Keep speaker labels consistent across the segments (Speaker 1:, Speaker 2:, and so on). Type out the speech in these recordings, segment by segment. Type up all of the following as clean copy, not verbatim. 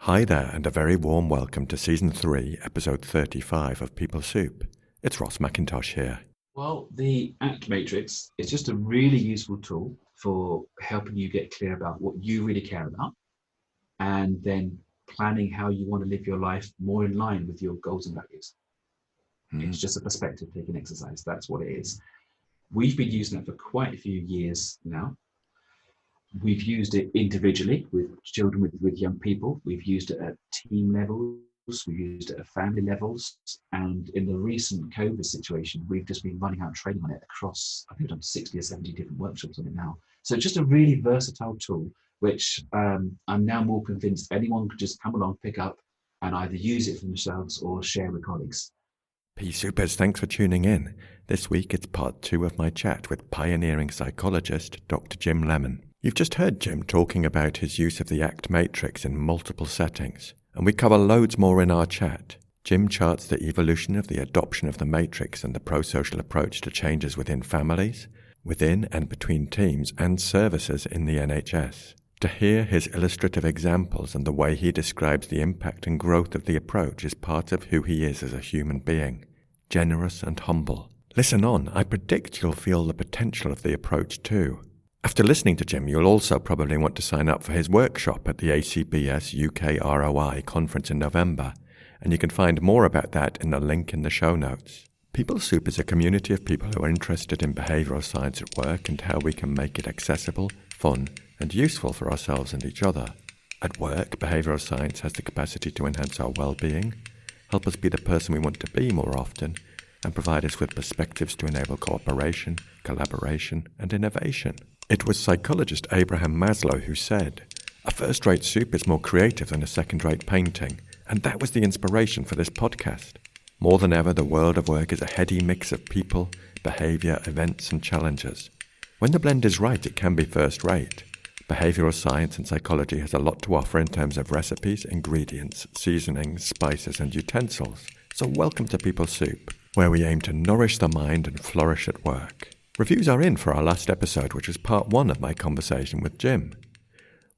Speaker 1: Hi there, and a very warm welcome to Season 3, Episode 35 of People Soup. It's Ross McIntosh here.
Speaker 2: Well, the ACT matrix is just a really useful tool for helping you get clear about what you really care about and then planning how you want to live your life more in line with your goals and values. It's just a perspective taking exercise. That's what it is. We've been using it for quite a few years now. We've used it individually with children, with young people. We've used it at team levels. We've used it at family levels. And in the recent COVID situation, we've just been running out training on it across, I think we've done 60 or 70 different workshops on it now. So it's just a really versatile tool, which I'm now more convinced anyone could just come along, pick up, and either use it for themselves or share with colleagues.
Speaker 1: P-Supers, thanks for tuning in. This week it's part 2 of my chat with pioneering psychologist Dr. Jim Lemon. You've just heard Jim talking about his use of the ACT matrix in multiple settings, and we cover loads more in our chat. Jim charts the evolution of the adoption of the matrix and the prosocial approach to changes within families, within and between teams and services in the NHS. To hear his illustrative examples and the way he describes the impact and growth of the approach is part of who he is as a human being, generous and humble. Listen on, I predict you'll feel the potential of the approach too. After listening to Jim, you'll also probably want to sign up for his workshop at the ACBS UK ROI Conference in November, and you can find more about that in the link in the show notes. People Soup is a community of people who are interested in behavioural science at work and how we can make it accessible, fun, and useful for ourselves and each other. At work, behavioural science has the capacity to enhance our well-being, help us be the person we want to be more often, and provide us with perspectives to enable cooperation, collaboration, and innovation. It was psychologist Abraham Maslow who said, "A first-rate soup is more creative than a second-rate painting," and that was the inspiration for this podcast. More than ever, the world of work is a heady mix of people, behaviour, events, and challenges. When the blend is right, it can be first-rate. Behavioural science and psychology has a lot to offer in terms of recipes, ingredients, seasonings, spices, and utensils. So welcome to People Soup, where we aim to nourish the mind and flourish at work. Reviews are in for our last episode, which was part 1 of my conversation with Jim.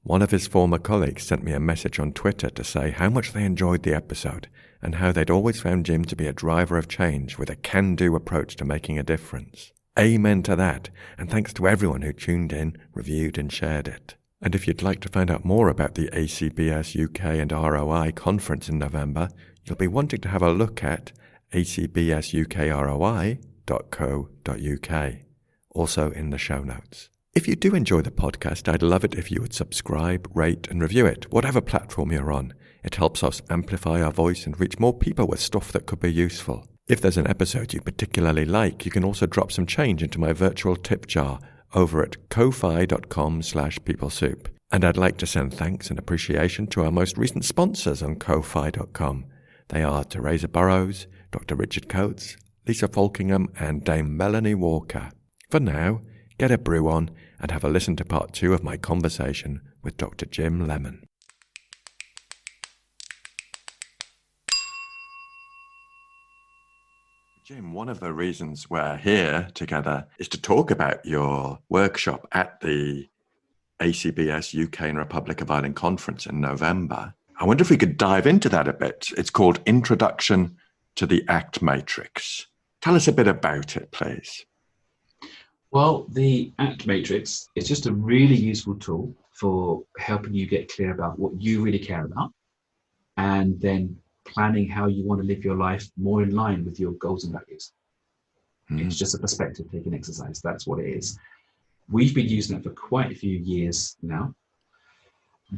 Speaker 1: One of his former colleagues sent me a message on Twitter to say how much they enjoyed the episode and how they'd always found Jim to be a driver of change with a can-do approach to making a difference. Amen to that, and thanks to everyone who tuned in, reviewed and shared it. And if you'd like to find out more about the ACBS UK and ROI Conference in November, you'll be wanting to have a look at acbsukroi.co.uk, also in the show notes. If you do enjoy the podcast, I'd love it if you would subscribe, rate and review it, whatever platform you're on. It helps us amplify our voice and reach more people with stuff that could be useful. If there's an episode you particularly like, you can also drop some change into my virtual tip jar over at ko-fi.com/peoplesoup. And I'd like to send thanks and appreciation to our most recent sponsors on ko-fi.com. They are Teresa Burrows, Dr. Richard Coates, Lisa Falkingham and Dame Melanie Walker. For now, get a brew on and have a listen to part 2 of my conversation with Dr. Jim Lemon. Jim, one of the reasons we're here together is to talk about your workshop at the ACBS UK and Republic of Ireland Conference in November. I wonder if we could dive into that a bit. It's called Introduction to the ACT Matrix. Tell us a bit about it, please.
Speaker 2: Well, the ACT matrix is just a really useful tool for helping you get clear about what you really care about and then planning how you want to live your life more in line with your goals and values. It's just a perspective taking exercise. That's what it is. We've been using it for quite a few years now.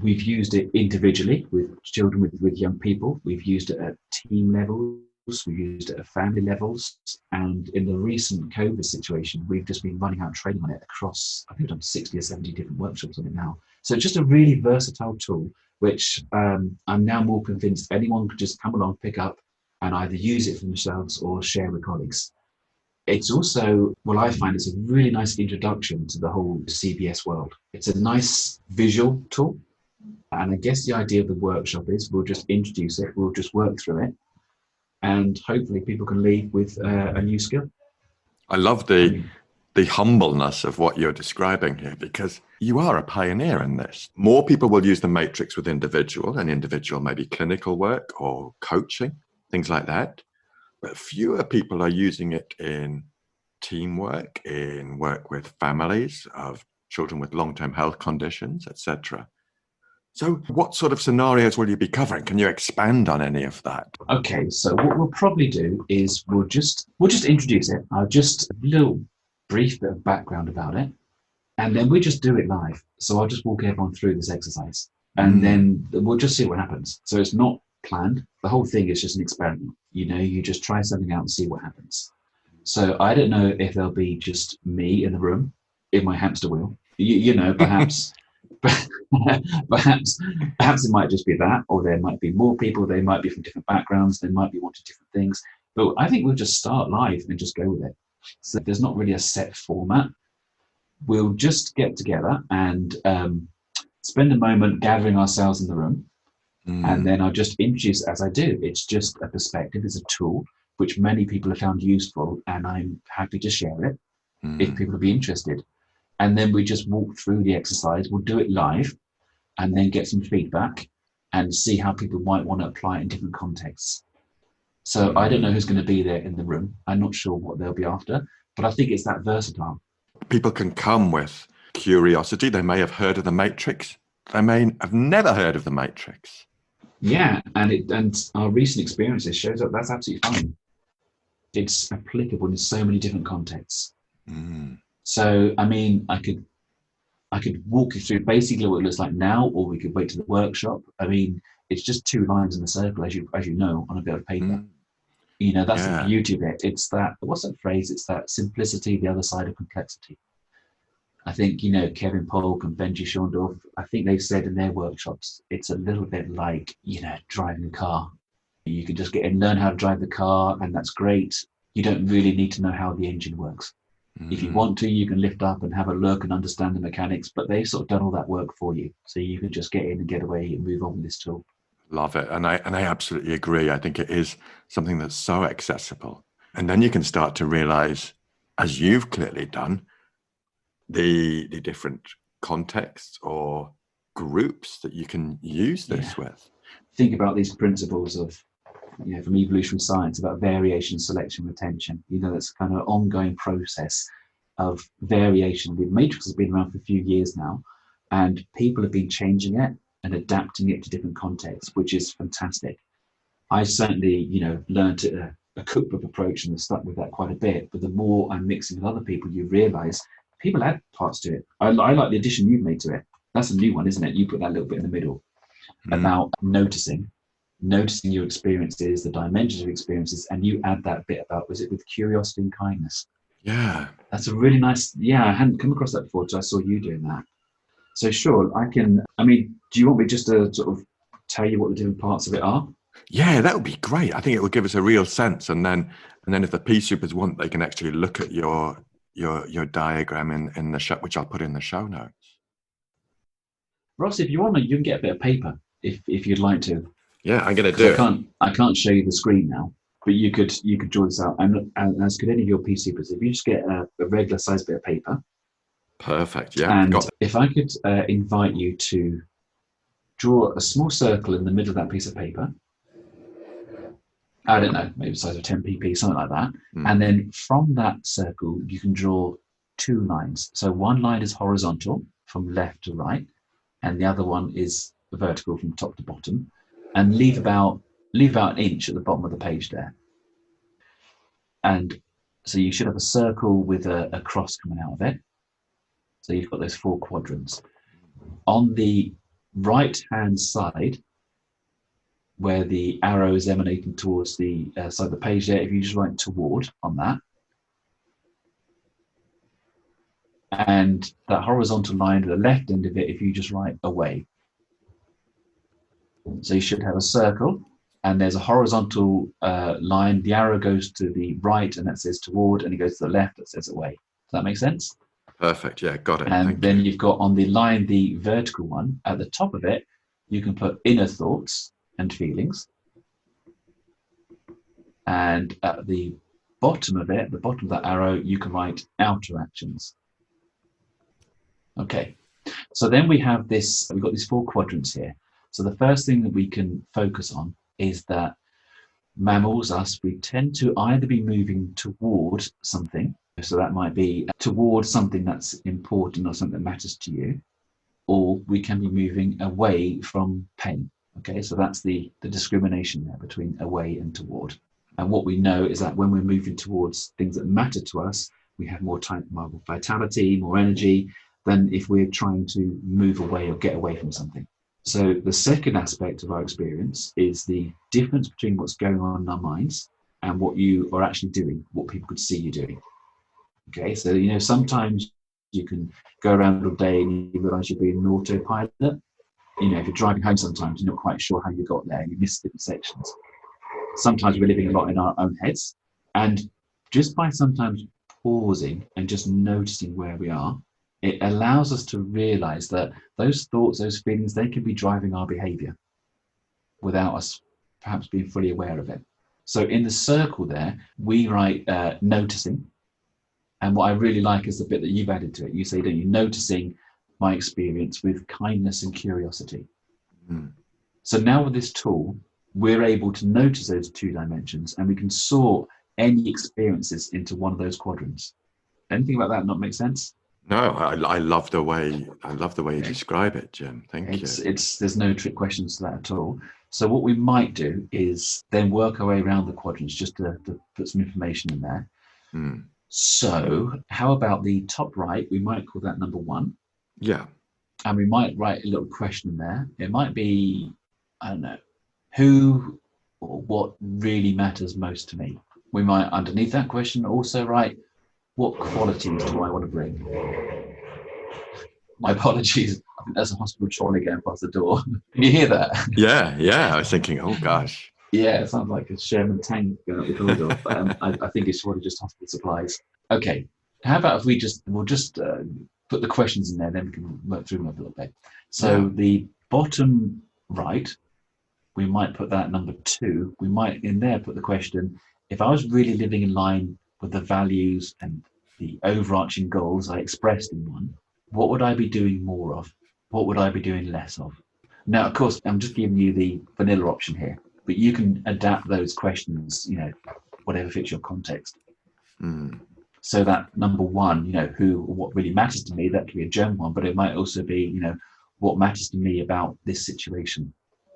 Speaker 2: We've used it individually with children, with young people. We've used it at team levels. We've used it at family levels. And in the recent COVID situation, we've just been running out training on it across, I think we've done 60 or 70 different workshops on it now. So it's just a really versatile tool, which I'm now more convinced anyone could just come along, pick up, and either use it for themselves or share with colleagues. It's also, well, I find it's a really nice introduction to the whole CBS world. It's a nice visual tool. And I guess the idea of the workshop is we'll just introduce it, we'll just work through it, and hopefully people can leave with a new skill.
Speaker 1: I love the the humbleness of what you're describing here, because you are a pioneer in this. More people will use the matrix with individual, and individual maybe clinical work or coaching, things like that. But fewer people are using it in teamwork, in work with families of children with long-term health conditions, etc. So what sort of scenarios will you be covering? Can you expand on any of that?
Speaker 2: Okay, so what we'll probably do is we'll just introduce it. I'll just a little brief bit of background about it, and then we just do it live. So I'll just walk everyone through this exercise, and then we'll just see what happens. So it's not planned. The whole thing is just an experiment. You just try something out and see what happens. So I don't know if there'll be just me in the room in my hamster wheel. Perhaps. perhaps it might just be that, or there might be more people. They might be from different backgrounds. They might be wanting different things. But I think we'll just start live and just go with it. So there's not really a set format. We'll just get together and spend a moment gathering ourselves in the room. And then I'll just introduce it as I do. It's just a perspective. It's a tool which many people have found useful, and I'm happy to share it if people will be interested. And then we just walk through the exercise. We'll do it live and then get some feedback and see how people might want to apply it in different contexts. So I don't know who's going to be there in the room. I'm not sure what they'll be after, but I think it's that versatile.
Speaker 1: People can come with curiosity. They may have heard of the matrix. They may have never heard of the matrix.
Speaker 2: Yeah, and our recent experiences shows that that's absolutely fine. It's applicable in so many different contexts. So, I mean, I could walk you through basically what it looks like now, or we could wait to the workshop. I mean, it's just 2 lines in a circle, as you know, on a bit of paper. That's the beauty of it. It's that, what's that phrase? It's that simplicity, the other side of complexity. I think, Kevin Polk and Benji Schondorf, I think they've said in their workshops, it's a little bit like, driving a car. You can just get in, learn how to drive the car, and that's great. You don't really need to know how the engine works. If you want to, you can lift up and have a look and understand the mechanics, but they've sort of done all that work for you. So you can just get in and get away and move on with this tool.
Speaker 1: Love it. And I absolutely agree. I think it is something that's so accessible. And then you can start to realize, as you've clearly done, the different contexts or groups that you can use this with.
Speaker 2: Think about these principles of, from evolutionary science about variation, selection, retention. That's a kind of ongoing process of variation. The matrix has been around for a few years now, and people have been changing it and adapting it to different contexts, which is fantastic. I certainly, learned a cookbook approach and stuck with that quite a bit. But the more I'm mixing with other people, you realize people add parts to it. I like the addition you've made to it. That's a new one, isn't it? You put that little bit in the middle about noticing your experiences, the dimensions of experiences, and you add that bit about, was it with curiosity and kindness?
Speaker 1: Yeah.
Speaker 2: That's a really nice, I hadn't come across that before, so I saw you doing that. So sure, do you want me just to sort of tell you what the different parts of it are?
Speaker 1: Yeah, that would be great. I think it will give us a real sense. And then if the P-Supers want, they can actually look at your diagram in the show, which I'll put in the show notes.
Speaker 2: Ross, if you want, you can get a bit of paper if you'd like to.
Speaker 1: Yeah, I'm going to do
Speaker 2: it. I can't show you the screen now, but you could draw this out, and as could any of your P-Supers. If you just get a regular size bit of paper.
Speaker 1: Perfect. Yeah.
Speaker 2: And if I could invite you to draw a small circle in the middle of that piece of paper. I don't know, maybe the size of 10 pp, something like that. And then from that circle, you can draw 2 lines. So one line is horizontal from left to right, and the other one is vertical from top to bottom. And leave about an inch at the bottom of the page there. And so you should have a circle with a cross coming out of it. So you've got those 4 quadrants. On the right-hand side, where the arrow is emanating towards the side of the page there, if you just write toward on that. And that horizontal line at the left end of it, if you just write away. So you should have a circle, and there's a horizontal line. The arrow goes to the right, and that says toward, and it goes to the left, that says away. Does that make sense?
Speaker 1: Perfect. Yeah, got it.
Speaker 2: And then you've got on the line, the vertical one, at the top of it, you can put inner thoughts and feelings. And at the bottom of it, the bottom of that arrow, you can write outer actions. Okay, so then we've got these 4 quadrants here. So the first thing that we can focus on is that mammals, us, we tend to either be moving towards something, so that might be towards something that's important or something that matters to you, or we can be moving away from pain. Okay, so that's the discrimination there between away and toward. And what we know is that when we're moving towards things that matter to us, we have more vitality, more energy than if we're trying to move away or get away from something. So the second aspect of our experience is the difference between what's going on in our minds and what you are actually doing, what people could see you doing. Okay, so sometimes you can go around all day and you realize you're being an autopilot. If you're driving home, sometimes you're not quite sure how you got there, you miss different sections. Sometimes we're living a lot in our own heads, and just by sometimes pausing and just noticing where we are, it allows us to realize that those thoughts, those feelings, they can be driving our behavior without us perhaps being fully aware of it. So in the circle there, we write noticing. And what I really like is the bit that you've added to it. You say, don't you, noticing my experience with kindness and curiosity. Mm. So now with this tool, we're able to notice those 2 dimensions, and we can sort any experiences into one of those quadrants. Anything about that not make sense?
Speaker 1: No, I love the way you describe it, Jim. Thank you.
Speaker 2: There's no trick questions to that at all. So what we might do is then work our way around the quadrants just to put some information in there. Mm. So how about the top right? We might call that number 1.
Speaker 1: Yeah.
Speaker 2: And we might write a little question in there. It might be, I don't know, who or what really matters most to me. We might, underneath that question, also write, what qualities do I want to bring? My apologies. I think there's a hospital trolley going past the door. Can you hear that?
Speaker 1: Yeah. I was thinking, oh gosh.
Speaker 2: Yeah, it sounds like a Sherman tank going up the corridor. But I think it's probably just hospital supplies. Okay. How about if we'll just put the questions in there, then we can work through them a little bit. So the bottom right, we might put that number 2. We might in there put the question, if I was really living in line with the values and the overarching goals I expressed in one, what would I be doing more of? What would I be doing less of? Now, of course, I'm just giving you the vanilla option here, but you can adapt those questions, whatever fits your context. Mm. So that number 1, who or what really matters to me, that could be a general one, but it might also be, what matters to me about this situation.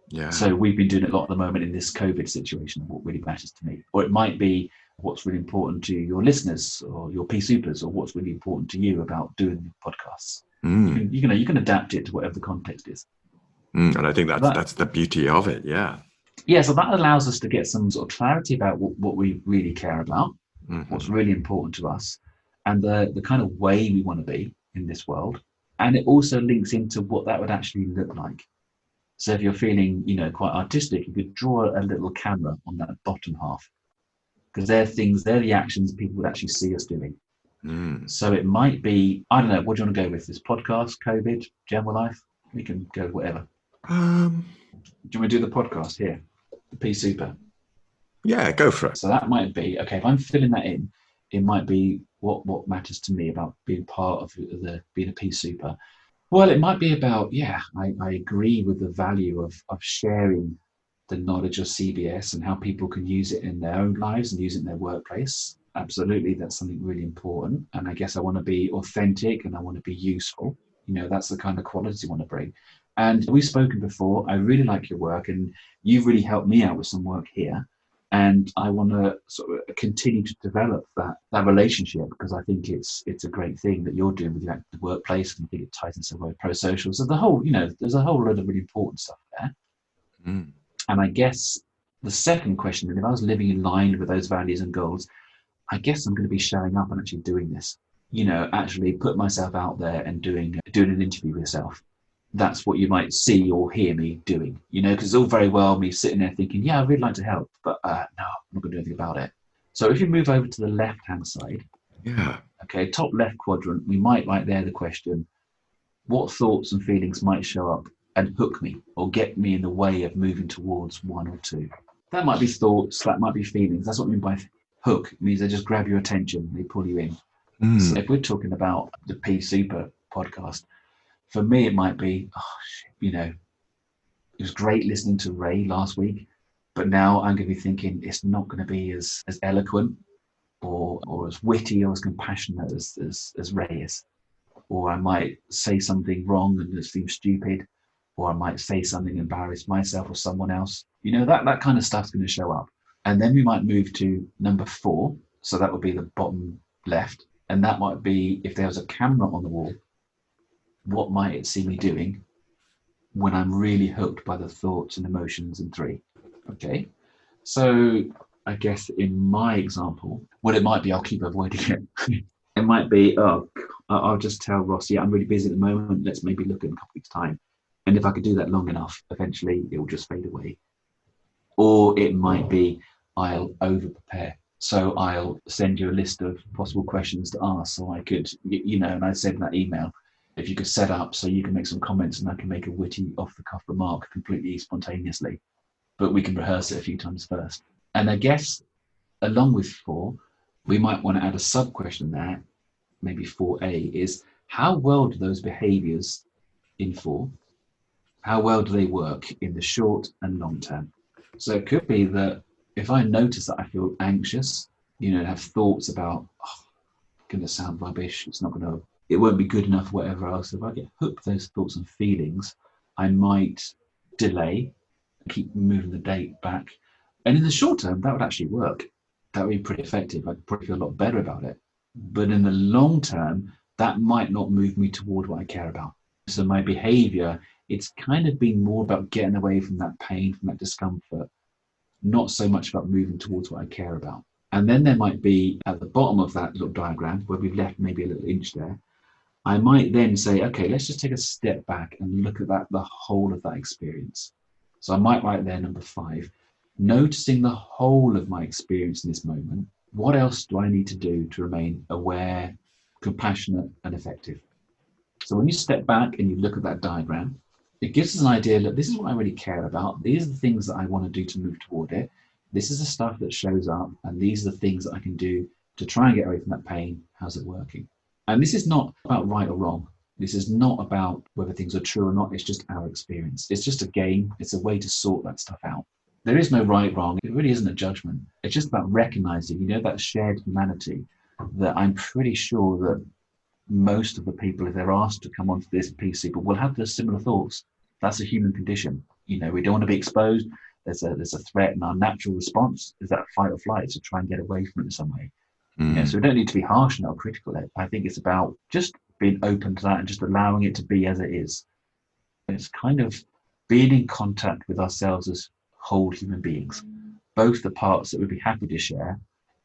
Speaker 2: Yeah. So we've been doing it a lot at the moment in this COVID situation, what really matters to me. Or it might be what's really important to your listeners or your P-supers, or what's really important to you about doing the podcasts. Mm. You can adapt it to whatever the context is.
Speaker 1: Mm, and I think that's the beauty of it, yeah.
Speaker 2: Yeah, so that allows us to get some sort of clarity about what we really care about, what's really important to us, and the kind of way we want to be in this world. And it also links into what that would actually look like. So if you're feeling, quite artistic, you could draw a little camera on that bottom half, because they're the actions people would actually see us doing. Mm. So it might be, I don't know, what do you want to go with? This podcast, COVID, general life? We can go whatever. Do you want to do the podcast here? The P Super?
Speaker 1: Yeah, go for it.
Speaker 2: So that might be, okay, if I'm filling that in, it might be what matters to me about being part of being a P Super. Well, it might be about, I agree with the value of sharing the knowledge of CBS and how people can use it in their own lives and use it in their workplace. Absolutely, that's something really important. And I guess I want to be authentic and I want to be useful. That's the kind of quality I want to bring. And we've spoken before. I really like your work, and you've really helped me out with some work here. And I want to sort of continue to develop that relationship, because I think it's a great thing that you're doing with your active workplace, and I think it ties into with prosocial. So the whole, there's a whole load of really important stuff there. Mm. And I guess the second question, and if I was living in line with those values and goals, I guess I'm going to be showing up and actually doing this. Actually put myself out there and doing an interview with yourself. That's what you might see or hear me doing, because it's all very well me sitting there thinking, I'd really like to help, but no, I'm not going to do anything about it. So if you move over to the left-hand side, okay, top left quadrant, we might write there the question, what thoughts and feelings might show up and hook me or get me in the way of moving towards 1 or 2? That might be thoughts, that might be feelings. That's what I mean by hook. It means they just grab your attention, they pull you in. So if we're talking about the P Super podcast, for me, it might be, it was great listening to Ray last week, but now I'm going to be thinking it's not going to be as eloquent or as witty or as compassionate as Ray is. Or I might say something wrong and it seems stupid, or I might say something embarrass myself or someone else. That kind of stuff's going to show up. And then we might move to number 4. So that would be the bottom left. And that might be, if there was a camera on the wall, what might it see me doing when I'm really hooked by the thoughts and emotions in 3? Okay. So I guess in my example, what it might be, I'll keep avoiding it. It might be, I'll just tell Ross, I'm really busy at the moment. Let's maybe look in a couple of weeks' time. And if I could do that long enough, eventually it will just fade away. Or it might be, I'll over-prepare. So I'll send you a list of possible questions to ask. So I could, and I said in that email, if you could set up so you can make some comments and I can make a witty off-the-cuff remark completely spontaneously. But we can rehearse it a few times first. And I guess along with 4, we might want to add a sub-question there, maybe 4A, is how well do those behaviors in 4, how well do they work in the short and long term? So it could be that if I notice that I feel anxious, have thoughts about, going to sound rubbish, it won't be good enough, whatever else. If I get hooked those thoughts and feelings, I might delay, keep moving the date back. And in the short term, that would actually work. That would be pretty effective. I'd probably feel a lot better about it. But in the long term, that might not move me toward what I care about. So my behavior, it's kind of been more about getting away from that pain, from that discomfort, not so much about moving towards what I care about. And then there might be at the bottom of that little diagram where we've left maybe a little inch there, I might then say, okay, let's just take a step back and look at the whole of that experience. So I might write there number 5, noticing the whole of my experience in this moment. What else do I need to do to remain aware, compassionate, and effective? So when you step back and you look at that diagram, it gives us an idea, look, this is what I really care about. These are the things that I want to do to move toward it. This is the stuff that shows up, and these are the things that I can do to try and get away from that pain. How's it working? And this is not about right or wrong. This is not about whether things are true or not. It's just our experience. It's just a game. It's a way to sort that stuff out. There is no right, wrong. It really isn't a judgment. It's just about recognizing, that shared humanity that I'm pretty sure that most of the people, if they're asked to come onto this PC, but will have those similar thoughts. That's a human condition. We don't want to be exposed. There's a threat, and our natural response is that fight or flight, to try and get away from it in some way. So we don't need to be harsh and critical. I think it's about just being open to that and just allowing it to be as it is. It's kind of being in contact with ourselves as whole human beings, both the parts that we'd be happy to share,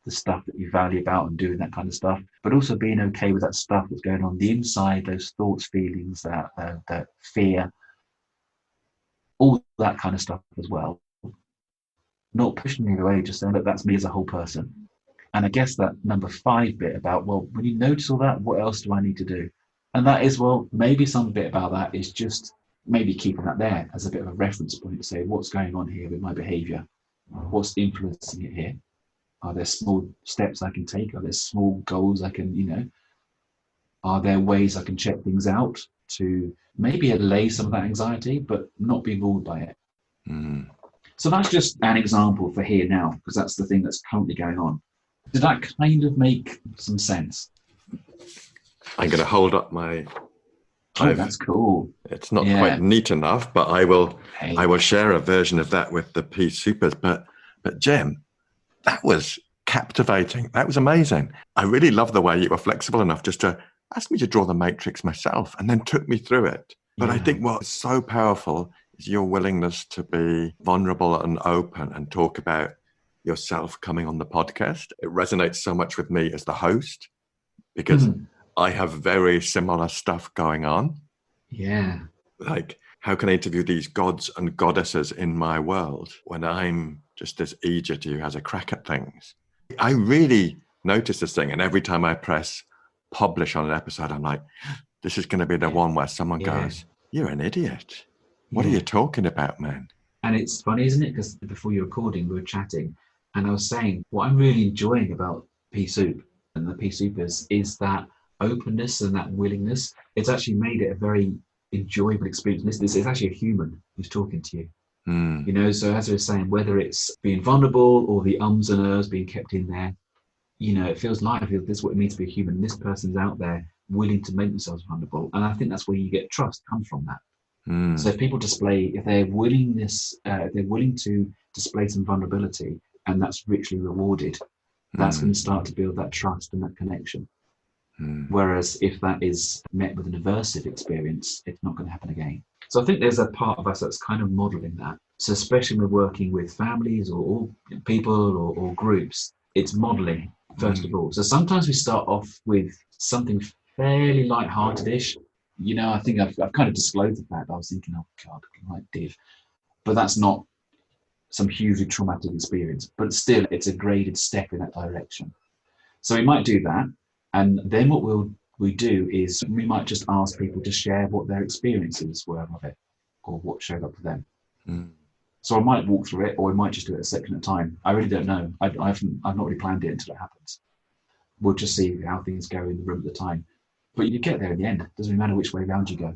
Speaker 2: the stuff that you value about and doing that kind of stuff, but also being okay with that stuff that's going on the inside, those thoughts, feelings, that fear, all that kind of stuff as well. Not pushing it away, just saying that that's me as a whole person. And I guess that number 5 bit about, well, when you notice all that, what else do I need to do? And that is, well, maybe some bit about that is just maybe keeping that there as a bit of a reference point to say, what's going on here with my behavior? What's influencing it here? Are there small steps I can take? Are there small goals I can, are there ways I can check things out to maybe allay some of that anxiety, but not be ruled by it? So that's just an example for here now, because that's the thing that's currently going on. Did that kind of make some sense?
Speaker 1: I'm going to hold up my...
Speaker 2: that's cool.
Speaker 1: It's not quite neat enough, but I will share a version of that with the P Supers. But Jim, that was captivating. That was amazing. I really love the way you were flexible enough just to ask me to draw the matrix myself and then took me through it. But I think what's so powerful is your willingness to be vulnerable and open and talk about yourself coming on the podcast. It resonates so much with me as the host because I have very similar stuff going on.
Speaker 2: Yeah.
Speaker 1: Like, how can I interview these gods and goddesses in my world when I'm just this Egypt who has a crack at things? I really notice this thing, and every time I press publish on an episode, I'm like, this is going to be the one where someone goes, you're an idiot. What are you talking about, man?
Speaker 2: And it's funny, isn't it? Because before you're recording, we were chatting, And I was saying, what I'm really enjoying about pea soup and the pea soupers is that openness and that willingness. It's actually made it a very enjoyable experience. This is actually a human who's talking to you.
Speaker 1: Mm.
Speaker 2: You know, so as we were saying, whether it's being vulnerable or the ums and ers being kept in there, you know, it feels live. This is what it means to be a human. This person's out there willing to make themselves vulnerable. And I think that's where you get trust comes from that. So
Speaker 1: Mm.
Speaker 2: if people display, if they're if they're willing to display some vulnerability and that's richly rewarded, that's going
Speaker 1: Mm.
Speaker 2: to start to build that trust and that connection.
Speaker 1: Mm.
Speaker 2: Whereas if that is met with an aversive experience, it's not going to happen again. So I think there's a part of us that's kind of modeling that. So especially when we're working with families or people or groups, it's modeling first of all. So sometimes we start off with something fairly light-hearted-ish. You know, I think I've kind of disclosed the fact. I was thinking, oh God, like div. But that's not some hugely traumatic experience. But still, it's a graded step in that direction. So we might do that. And then what we do is we might just ask people to share what their experiences were of it or what showed up for them.
Speaker 1: Mm.
Speaker 2: So I might walk through it or we might just do it a section at a time. I really don't know. I've not really planned it until it happens. We'll just see how things go in the room at the time. But you get there in the end. It doesn't really matter which way around you go.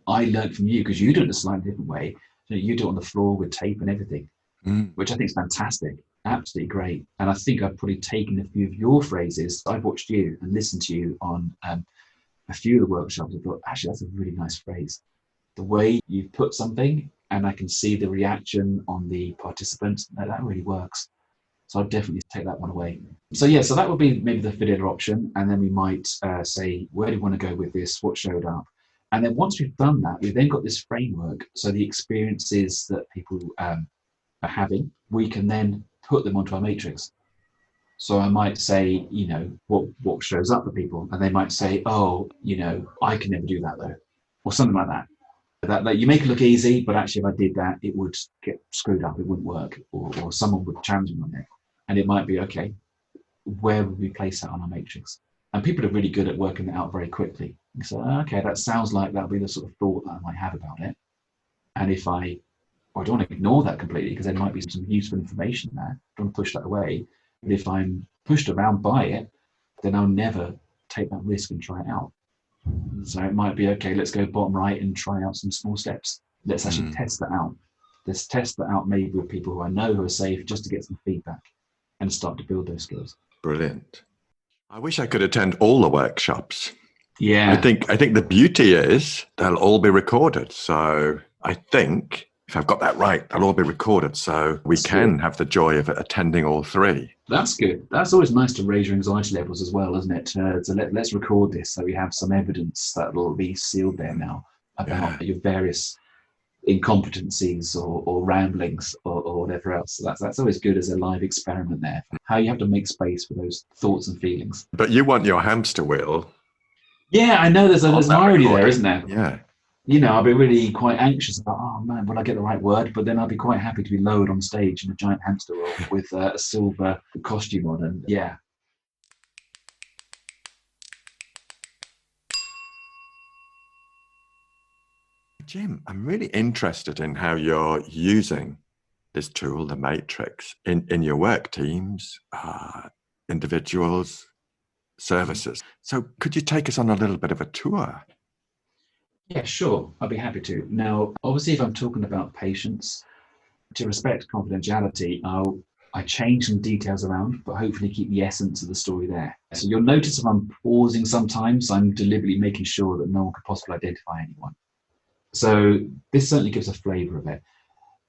Speaker 2: I learned from you because you do it a slightly different way. You do it on the floor with tape and everything,
Speaker 1: Mm.
Speaker 2: which I think is fantastic. Absolutely great. And I think I've probably taken a few of your phrases. I've watched you and listened to you on a few of the workshops. I thought, actually, that's a really nice phrase. The way you put something and I can see the reaction on the participants, that really works. So I'd definitely take that one away. So yeah, so that would be maybe the vanilla option. And then we might say, where do we want to go with this? What showed up? And then once we've done that, we've then got this framework. So the experiences that people are having, we can then put them onto our matrix. So I might say, you know, what shows up for people, and they might say, oh, you know, I can never do that though, or something like that. That you make it look easy, but actually, if I did that, it would get screwed up. It wouldn't work, or someone would challenge me on it, and it might be okay. Where would we place that on our matrix? And people are really good at working that out very quickly. So okay, that sounds like that'll be the sort of thought that I might have about it. And if I don't want to ignore that completely because there might be some useful information there. I don't want to push that away. But if I'm pushed around by it, then I'll never take that risk and try it out. So it might be, okay, let's go bottom right and try out some small steps. Let's actually test that out. Let's test that out maybe with people who I know who are safe just to get some feedback and start to build those skills.
Speaker 1: Brilliant. I wish I could attend all the workshops.
Speaker 2: Yeah.
Speaker 1: I think the beauty is they'll all be recorded. So I think if I've got that right, they'll all be recorded. So we can have the joy of attending all three.
Speaker 2: That's good. That's always nice to raise your anxiety levels as well, isn't it? Let's record this so we have some evidence that will be sealed there now about your various incompetencies or ramblings or whatever else. So that's always good as a live experiment there. How you have to make space for those thoughts and feelings.
Speaker 1: But you want your hamster wheel.
Speaker 2: Yeah, I know there's an irony there, isn't there?
Speaker 1: Yeah.
Speaker 2: You know, I'll be really quite anxious about, oh man, will I get the right word? But then I'll be quite happy to be lowered on stage in a giant hamster wheel with a silver costume on. And yeah.
Speaker 1: Jim, I'm really interested in how you're using this tool, the Matrix, in your work teams, individuals, services. So could you take us on a little bit of a tour?
Speaker 2: Yeah, sure. I'll be happy to. Now, obviously, if I'm talking about patients, to respect confidentiality, I change some details around, but hopefully keep the essence of the story there. So you'll notice if I'm pausing sometimes, I'm deliberately making sure that no one could possibly identify anyone. So this certainly gives a flavour of it.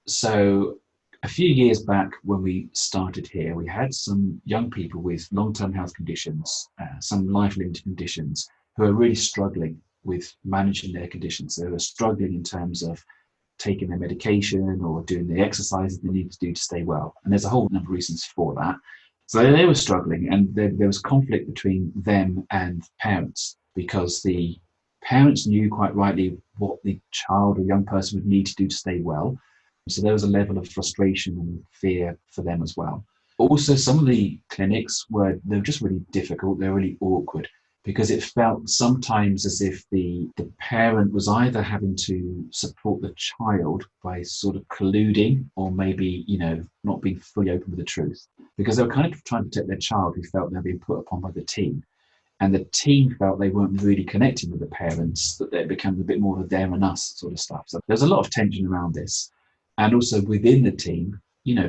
Speaker 2: So a few years back when we started here, we had some young people with long-term health conditions, some life-limiting conditions, who are really struggling with managing their conditions. So they're struggling in terms of taking their medication or doing the exercises they need to do to stay well. And there's a whole number of reasons for that. So they were struggling, and there was conflict between them and parents because the parents knew quite rightly what the child or young person would need to do to stay well. So there was a level of frustration and fear for them as well. Also, some of the clinics they were just really difficult. They were really awkward because it felt sometimes as if the parent was either having to support the child by sort of colluding or maybe, not being fully open with the truth. because they were kind of trying to protect their child who felt they were being put upon by the team. And the team felt they weren't really connecting with the parents, that they became a bit more of a them and us sort of stuff. So there's a lot of tension around this. And also within the team,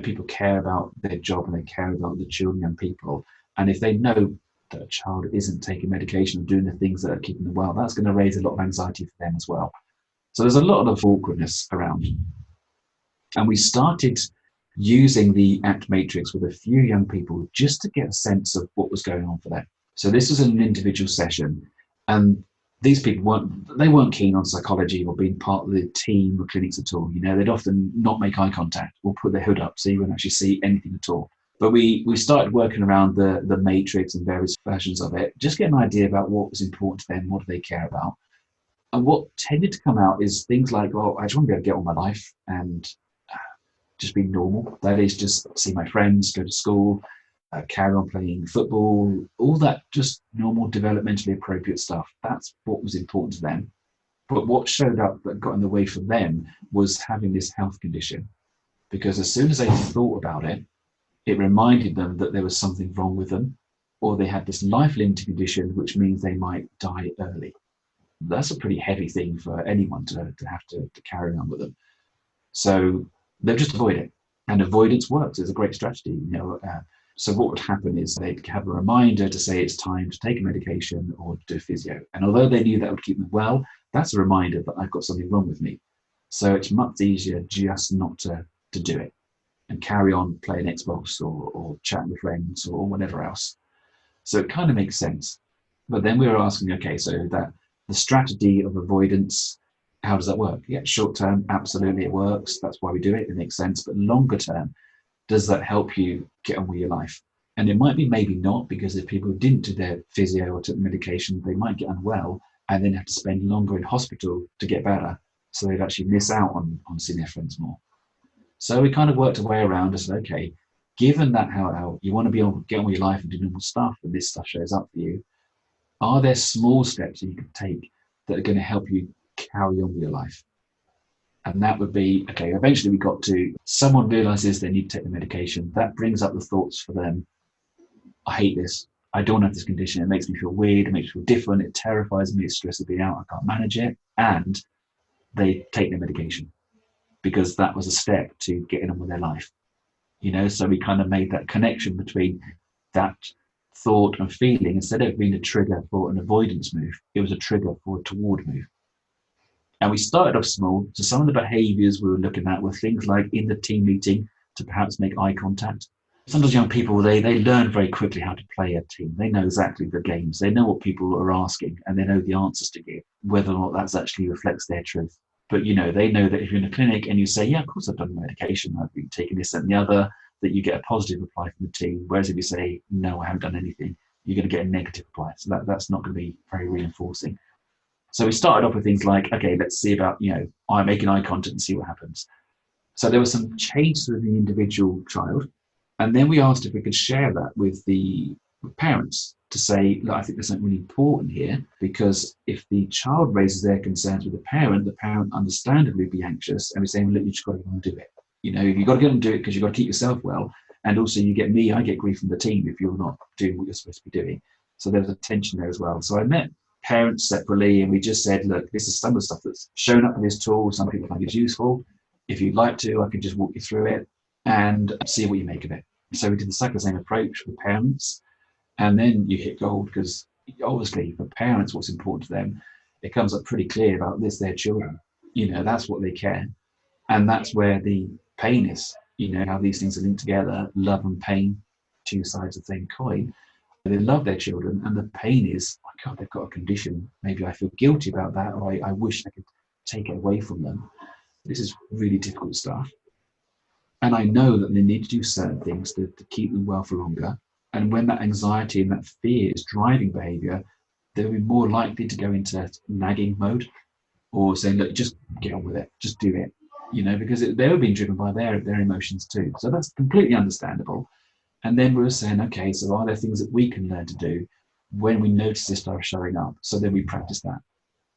Speaker 2: people care about their job and they care about the children and people. And if they know that a child isn't taking medication and doing the things that are keeping them well, that's going to raise a lot of anxiety for them as well. So there's a lot of awkwardness around. And we started using the ACT matrix with a few young people just to get a sense of what was going on for them. So this was an individual session, and these people weren't keen on psychology or being part of the team or clinics at all. They'd often not make eye contact or put their hood up so you wouldn't actually see anything at all. But we started working around the matrix and various versions of it, just get an idea about what was important to them, what do they care about. And what tended to come out is things like, I just want to be able to get on with my life and just be normal. That is, just see my friends, go to school, carry on playing football, all that just normal developmentally appropriate stuff. That's what was important to them. But what showed up that got in the way for them was having this health condition, because as soon as they thought about it, it reminded them that there was something wrong with them, or they had this life-limiting condition, which means they might die early. That's a pretty heavy thing for anyone to have to carry on with them. So they'll just avoid it. And avoidance works. It's a great strategy. So what would happen is they'd have a reminder to say it's time to take a medication or do physio. And although they knew that would keep them well, that's a reminder that I've got something wrong with me. So it's much easier just not to do it and carry on playing Xbox or chatting with friends or whatever else. So it kind of makes sense. But then we were asking, okay, so that the strategy of avoidance, how does that work? Yeah, short term, absolutely it works. That's why we do it. It makes sense. But longer term, does that help you get on with your life? And it might be maybe not, because if people didn't do their physio or took medication, they might get unwell and then have to spend longer in hospital to get better. So they'd actually miss out on seeing their friends more. So we kind of worked a way around and said, okay, given that how you want to be able to get on with your life and do normal stuff, and this stuff shows up for you, are there small steps that you can take that are going to help you carry on with your life? And that would be, okay, eventually we got to, someone realizes they need to take the medication. That brings up the thoughts for them. I hate this. I don't have this condition. It makes me feel weird. It makes me feel different. It terrifies me. It's stressing me out. I can't manage it. And they take their medication because that was a step to getting on with their life. So we kind of made that connection between that thought and feeling. Instead of being a trigger for an avoidance move, it was a trigger for a toward move. And we started off small. So some of the behaviors we were looking at were things like in the team meeting to perhaps make eye contact. Sometimes young people, they learn very quickly how to play a team. They know exactly the games. They know what people are asking and they know the answers to give, whether or not that actually reflects their truth. But, they know that if you're in a clinic and you say, yeah, of course I've done medication, I've been taking this and the other, that you get a positive reply from the team. Whereas if you say, no, I haven't done anything, you're going to get a negative reply. So that's not going to be very reinforcing. So we started off with things like, okay, let's see about, I'm making eye contact and see what happens. So there was some changes with the individual child. And then we asked if we could share that with the parents to say, look, I think there's something really important here, because if the child raises their concerns with the parent understandably be anxious, and we're saying, look, you just got to go and do it. You've got to get and do it because you've got to keep yourself well. And also I get grief from the team if you're not doing what you're supposed to be doing. So there's a tension there as well. So I met parents separately and we just said, look, this is some of the stuff that's shown up in this tool. Some people think it's useful. If you'd like to, I can just walk you through it and see what you make of it. So we did exactly the same approach with parents, and then you hit gold, because obviously for parents, what's important to them, it comes up pretty clear about their children. That's what they care. And that's where the pain is, how these things are linked together, love and pain, two sides of the same coin. They love their children, and the pain is, oh God, they've got a condition. Maybe I feel guilty about that, or I wish I could take it away from them. This is really difficult stuff. And I know that they need to do certain things to keep them well for longer. And when that anxiety and that fear is driving behavior, they'll be more likely to go into nagging mode or saying, look, just get on with it, just do it, because they were being driven by their emotions too. So that's completely understandable. And then we were saying, okay, so are there things that we can learn to do when we notice this stuff showing up? So then we practice that.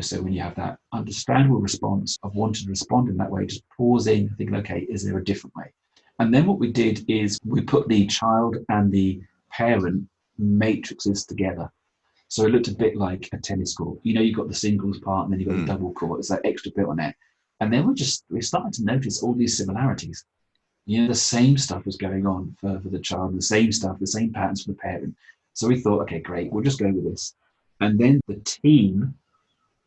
Speaker 2: So when you have that understandable response of wanting to respond in that way, just pausing, thinking, okay, is there a different way? And then what we did is we put the child and the parent matrices together. So it looked a bit like a tennis court. You've got the singles part and then you've got the double court. It's that extra bit on it. And then we started to notice all these similarities. The same stuff was going on for the child, the same stuff, the same patterns for the parent. So we thought, okay, great, we'll just go with this. And then the team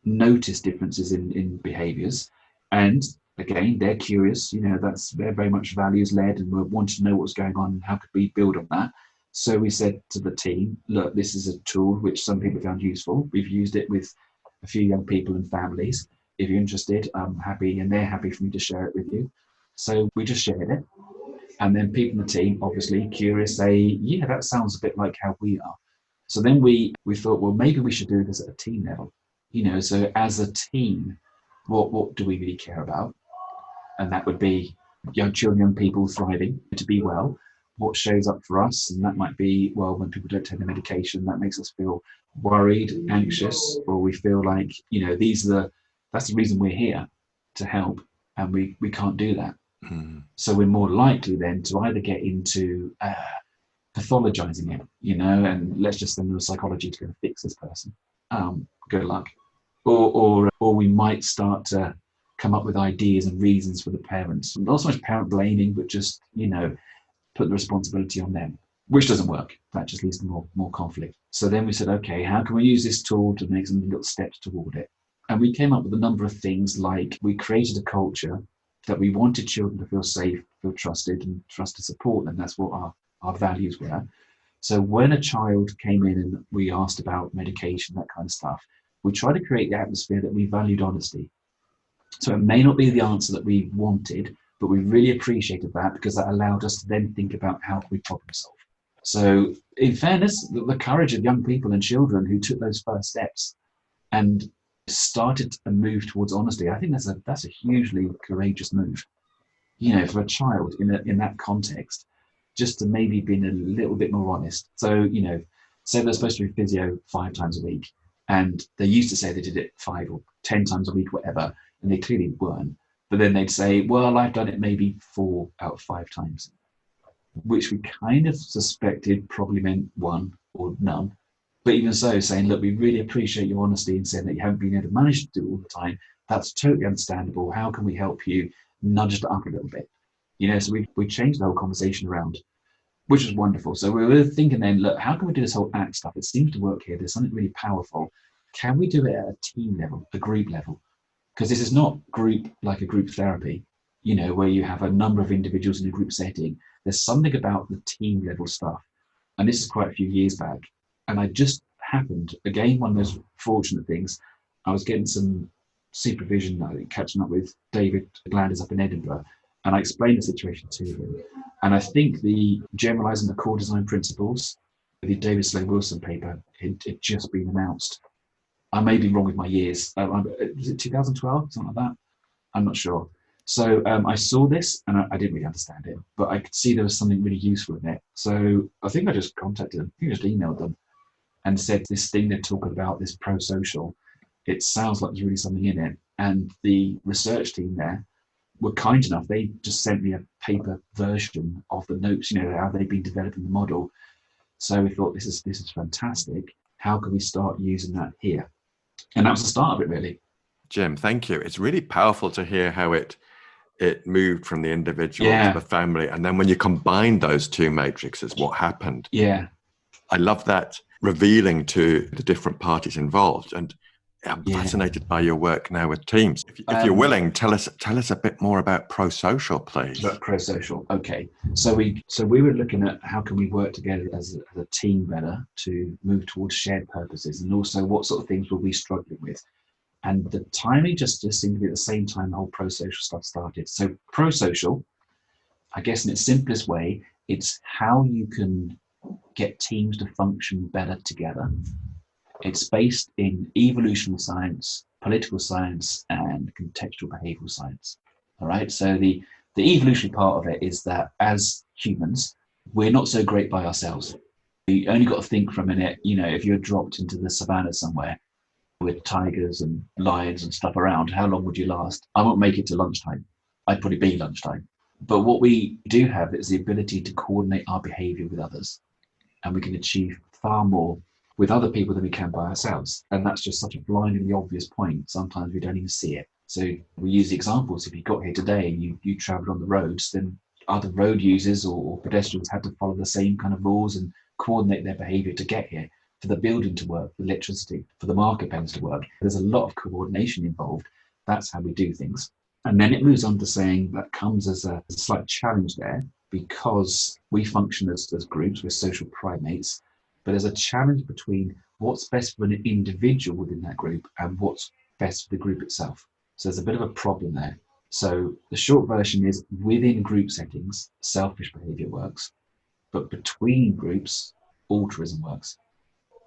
Speaker 2: noticed differences in behaviors. And again, they're curious, they're very much values led and we wanted to know what was going on and how could we build on that. So we said to the team, look, this is a tool which some people found useful. We've used it with a few young people and families. If you're interested, I'm happy, and they're happy for me to share it with you. So we just shared it. And then people in the team, obviously curious, say, yeah, that sounds a bit like how we are. So then we thought, well, maybe we should do this at a team level. So as a team, what do we really care about? And that would be young children, young people thriving, to be well. What shows up for us, and that might be, well, when people don't take the medication, that makes us feel worried, anxious, or we feel like, that's the reason we're here, to help, and we can't do that. So we're more likely then to either get into pathologizing it, and let's just send them to psychology to go and fix this person. Good luck. Or we might start to come up with ideas and reasons for the parents. Not so much parent blaming, but just, put the responsibility on them, which doesn't work. That just leads to more conflict. So then we said, okay, how can we use this tool to make some little steps toward it? And we came up with a number of things, like we created a culture that we wanted children to feel safe, feel trusted, and trust to support them. That's what our values were. So when a child came in and we asked about medication, that kind of stuff, we tried to create the atmosphere that we valued honesty. So it may not be the answer that we wanted, but we really appreciated that because that allowed us to then think about how we problem solve. So in fairness, the courage of young people and children who took those first steps and started a move towards honesty, I think that's a hugely courageous move. For a child in that context, just to maybe be a little bit more honest. So, say they're supposed to be physio 5 times a week, and they used to say they did it 5 or 10 times a week, whatever, and they clearly weren't. But then they'd say, well, I've done it maybe 4 out of 5 times, which we kind of suspected probably meant 1 or none. But even so, saying, look, we really appreciate your honesty and saying that you haven't been able to manage to do it all the time. That's totally understandable. How can we help you nudge it up a little bit? So we changed the whole conversation around, which was wonderful. So we were thinking then, look, how can we do this whole ACT stuff? It seems to work here. There's something really powerful. Can we do it at a team level, a group level? Because this is not like a group therapy, where you have a number of individuals in a group setting. There's something about the team level stuff. And this is quite a few years back. And I just happened, again, one of those fortunate things, I was getting some supervision, catching up with David Glanders up in Edinburgh, and I explained the situation to him. And I think the generalizing the core design principles, the David Slade Wilson paper, had just been announced. I may be wrong with my years. Was it 2012, something like that? I'm not sure. So I saw this and I didn't really understand it, but I could see there was something really useful in it. So I think I just contacted them, I just emailed them and said this thing they're talking about, this prosocial, it sounds like there's really something in it. And the research team there were kind enough. They just sent me a paper version of the notes, how they've been developing the model. So we thought, this is fantastic. How can we start using that here? And that was the start of it, really.
Speaker 1: Jim, thank you. It's really powerful to hear how it moved from the individual to the family. And then when you combine those 2 matrices, what happened?
Speaker 2: Yeah.
Speaker 1: I love that revealing to the different parties involved. And I'm fascinated by your work now with teams. If you're willing, tell us a bit more about prosocial, please.
Speaker 2: Prosocial. Okay. So we were looking at how can we work together as a team better to move towards shared purposes, and also what sort of things were we struggling with. And the timing just seemed to be at the same time the whole prosocial stuff started. So prosocial, I guess in its simplest way, it's how you can get teams to function better together. It's based in evolutionary science, political science, and contextual behavioral science. All right. So the evolutionary part of it is that as humans, we're not so great by ourselves. You only got to think for a minute, if you're dropped into the savannah somewhere with tigers and lions and stuff around, how long would you last? I won't make it to lunchtime. I'd probably be lunchtime. But what we do have is the ability to coordinate our behavior with others, and we can achieve far more with other people than we can by ourselves. And that's just such a blindingly obvious point. Sometimes we don't even see it. So we use the examples. If you got here today and you traveled on the roads, then other road users or pedestrians had to follow the same kind of rules and coordinate their behavior to get here, for the building to work, for electricity, for the market pens to work. There's a lot of coordination involved. That's how we do things. And then it moves on to saying that comes as a slight challenge there, because we function as groups, we're social primates, but there's a challenge between what's best for an individual within that group and what's best for the group itself. So there's a bit of a problem there. So the short version is, within group settings, selfish behavior works, but between groups, altruism works.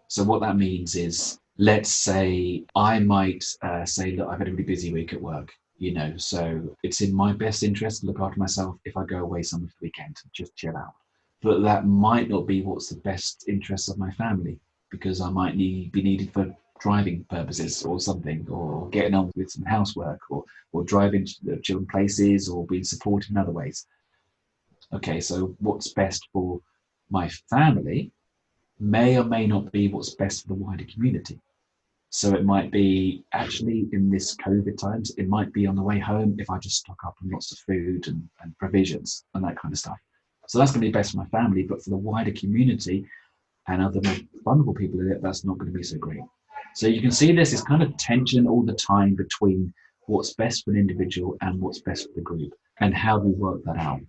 Speaker 2: So what that means is, let's say I might say, look, I've had a really busy week at work, so it's in my best interest to look after myself if I go away somewhere for the weekend, just chill out. But that might not be what's the best interest of my family, because I might be needed for driving purposes or something, or getting on with some housework, or driving to children places, or being supported in other ways. Okay, so what's best for my family may or may not be what's best for the wider community. So it might be, actually, in this COVID times, it might be on the way home if I just stock up on lots of food and provisions and that kind of stuff. So that's going to be best for my family, but for the wider community and other more vulnerable people in it, that's not going to be so great. So you can see this kind of tension all the time between what's best for an individual and what's best for the group, and how we work that out.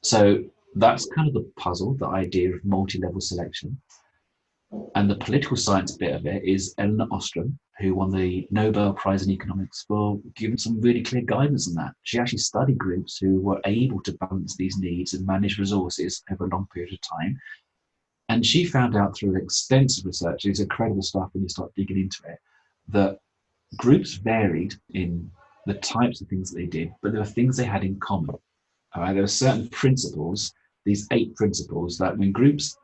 Speaker 2: So that's kind of the puzzle, the idea of multi-level selection. And the political science bit of it is Eleanor Ostrom, who won the Nobel Prize in Economics for giving some really clear guidance on that. She actually studied groups who were able to balance these needs and manage resources over a long period of time. And she found out through extensive research, it's incredible stuff when you start digging into it, that groups varied in the types of things that they did, but there were things they had in common. All right, there were certain principles, these 8 principles, that when groups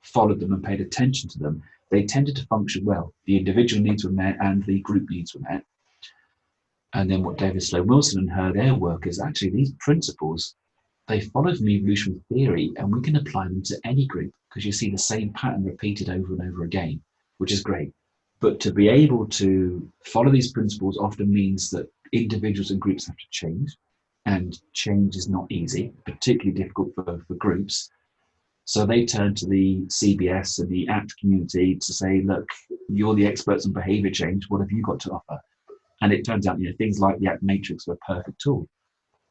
Speaker 2: followed them and paid attention to them, they tended to function well. The individual needs were met and the group needs were met. And then what David Sloan Wilson and their work is, actually these principles, they follow from evolutionary theory, and we can apply them to any group, because you see the same pattern repeated over and over again, which is great. But to be able to follow these principles often means that individuals and groups have to change, and change is not easy, particularly difficult for groups. So they turn to the CBS and the ACT community to say, look, you're the experts on behavior change. What have you got to offer? And it turns out, things like the ACT matrix were a perfect tool.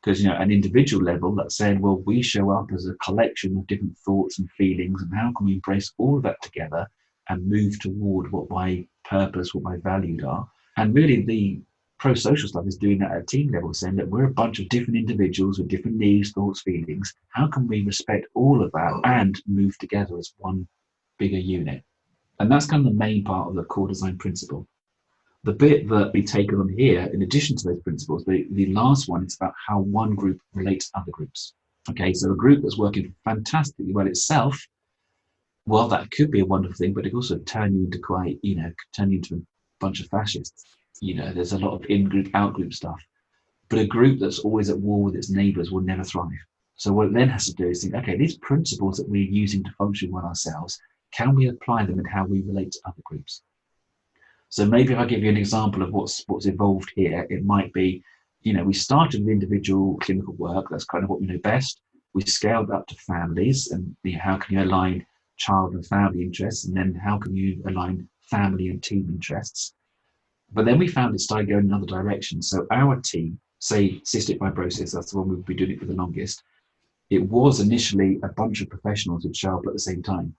Speaker 2: Because, an individual level, that's saying, well, we show up as a collection of different thoughts and feelings, and how can we embrace all of that together and move toward what my purpose, what my values are? And really the prosocial stuff is doing that at a team level, saying that we're a bunch of different individuals with different needs, thoughts, feelings. How can we respect all of that and move together as one bigger unit? And that's kind of the main part of the core design principle. The bit that we take on here, in addition to those principles, the last one is about how one group relates to other groups. Okay, so a group that's working fantastically well itself, well, that could be a wonderful thing, but it could also turn you into turn you into a bunch of fascists. There's a lot of in-group, out-group stuff. But a group that's always at war with its neighbours will never thrive. So what it then has to do is think, okay, these principles that we're using to function well ourselves, can we apply them in how we relate to other groups? So maybe if I give you an example of what's evolved here, it might be, we started with individual clinical work. That's kind of what we know best. We scaled up to families, and how can you align child and family interests, and then how can you align family and team interests? But then we found it started going in another direction. So our team, say cystic fibrosis, that's the one we've been doing it for the longest. It was initially a bunch of professionals who'd show up at the same time,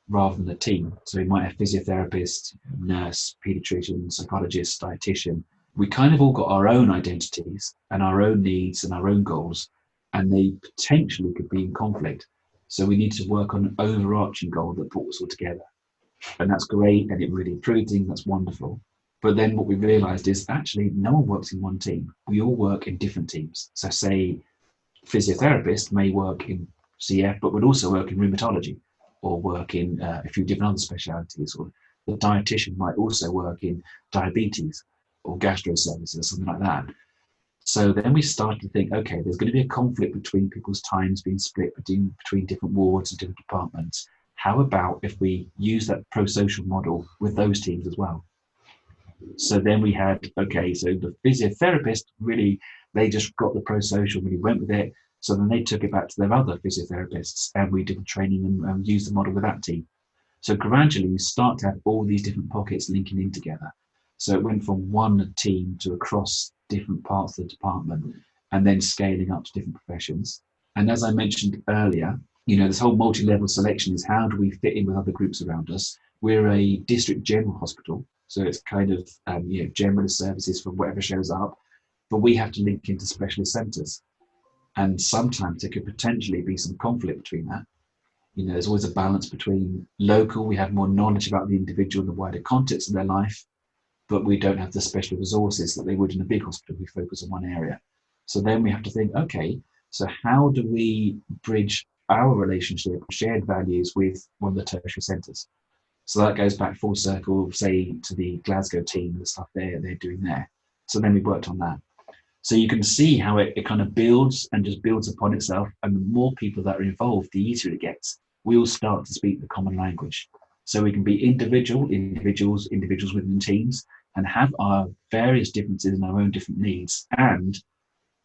Speaker 2: rather than a team. So we might have physiotherapist, nurse, pediatrician, psychologist, dietitian. We kind of all got our own identities and our own needs and our own goals, and they potentially could be in conflict. So we need to work on an overarching goal that brought us all together. And that's great, and it really improved things, that's wonderful. But then what we realized is, actually no one works in one team. We all work in different teams. So say physiotherapist may work in CF, but would also work in rheumatology, or work in a few different other specialities, or the dietitian might also work in diabetes or gastro services or something like that. So then we started to think, okay, there's going to be a conflict between people's times being split between different wards and different departments. How about if we use that prosocial model with those teams as well? So then we had, okay, so the physiotherapist really, they just got the prosocial, really went with it. So then they took it back to their other physiotherapists and we did the training and used the model with that team. So gradually you start to have all these different pockets linking in together. So it went from one team to across different parts of the department and then scaling up to different professions. And as I mentioned earlier, this whole multi-level selection is how do we fit in with other groups around us? We're a district general hospital, so it's kind of generalist services for whatever shows up, but we have to link into specialist centres. And sometimes there could potentially be some conflict between that. There's always a balance between local, we have more knowledge about the individual and the wider context of their life, but we don't have the special resources that they would in a big hospital. We focus on one area. So then we have to think, okay, so how do we bridge our relationship, shared values with one of the tertiary centres? So that goes back full circle, say, to the Glasgow team, the stuff they're doing there. So then we worked on that. So you can see how it kind of builds and just builds upon itself. And the more people that are involved, the easier it gets. We all start to speak the common language. So we can be individuals within teams and have our various differences and our own different needs. And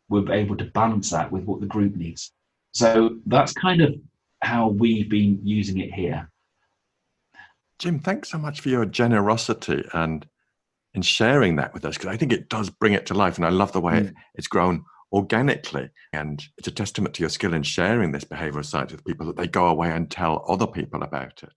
Speaker 2: we're able to balance that with what the group needs. So that's kind of how we've been using it here.
Speaker 1: Jim, thanks so much for your generosity and in sharing that with us, because I think it does bring it to life. And I love the way it's grown organically. And it's a testament to your skill in sharing this behavioral science with people that they go away and tell other people about it.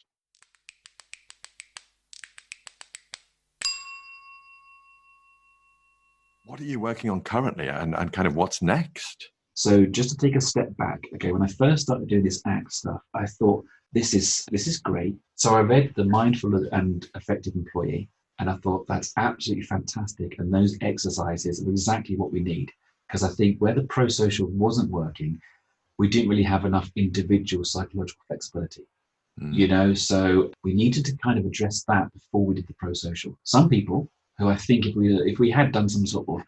Speaker 1: What are you working on currently and kind of what's next?
Speaker 2: So just to take a step back, okay, when I first started doing this ACT stuff, I thought, this is great. So I read The Mindful and Effective Employee, and I thought that's absolutely fantastic. And those exercises are exactly what we need. Because I think where the prosocial wasn't working, we didn't really have enough individual psychological flexibility. So we needed to kind of address that before we did the prosocial. Some people who I think if we had done some sort of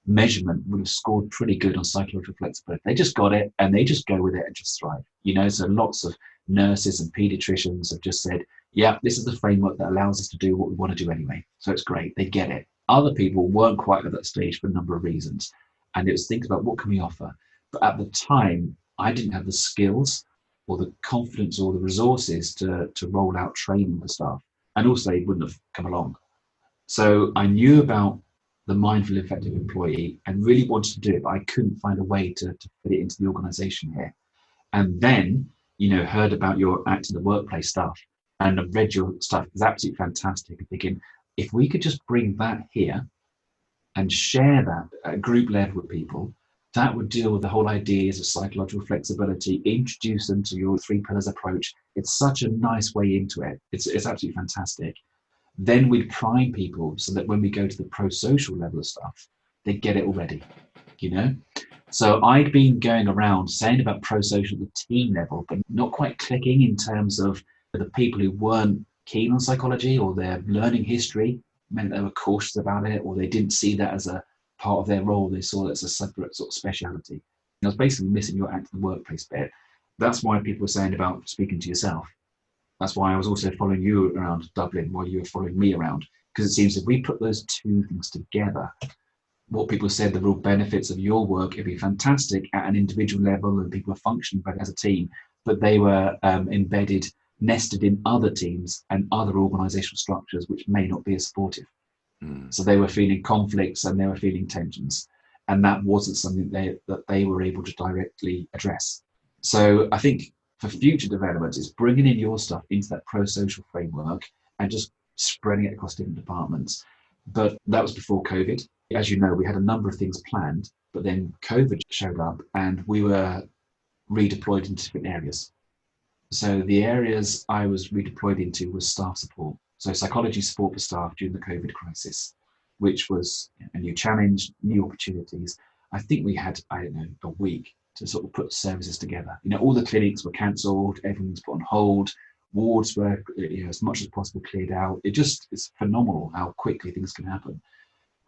Speaker 2: measurement would have scored pretty good on psychological flexibility. They just got it and they just go with it and just thrive. So lots of nurses and pediatricians have just said, yeah, this is the framework that allows us to do what we want to do anyway. So it's great. They get it. Other people weren't quite at that stage for a number of reasons. And it was thinking about what can we offer? But at the time, I didn't have the skills or the confidence or the resources to roll out training for staff. And also they wouldn't have come along. So I knew about the mindful effective employee and really wanted to do it, but I couldn't find a way to fit it into the organization here. And then, heard about your ACT in the workplace stuff and I've read your stuff. It's absolutely fantastic. I'm thinking, if we could just bring that here and share that at group level with people, that would deal with the whole ideas of psychological flexibility, introduce them to your 3 pillars approach. It's such a nice way into it. It's absolutely fantastic. Then we'd prime people so that when we go to the prosocial level of stuff, they get it already, So I'd been going around saying about prosocial at the team level, but not quite clicking in terms of the people who weren't keen on psychology or their learning history meant they were cautious about it, or they didn't see that as a part of their role. They saw it as a separate sort of speciality. I was basically missing your ACT in the workplace bit. That's why people were saying about speaking to yourself. That's why I was also following you around Dublin while you were following me around, because it seems if we put those two things together, what people said, the real benefits of your work, it'd be fantastic at an individual level and people are functioning better as a team, but they were embedded, nested in other teams and other organizational structures which may not be as supportive. So they were feeling conflicts and they were feeling tensions, and that wasn't something that they were able to directly address. So I think for future developments, it's bringing in your stuff into that prosocial framework and just spreading it across different departments. But that was before COVID. As you know, we had a number of things planned, but then COVID showed up and we were redeployed into different areas. So the areas I was redeployed into was staff support. So psychology support for staff during the COVID crisis, which was a new challenge, new opportunities. I think we had, a week to sort of put services together. All the clinics were cancelled, everything was put on hold, wards were, as much as possible cleared out. It's phenomenal how quickly things can happen.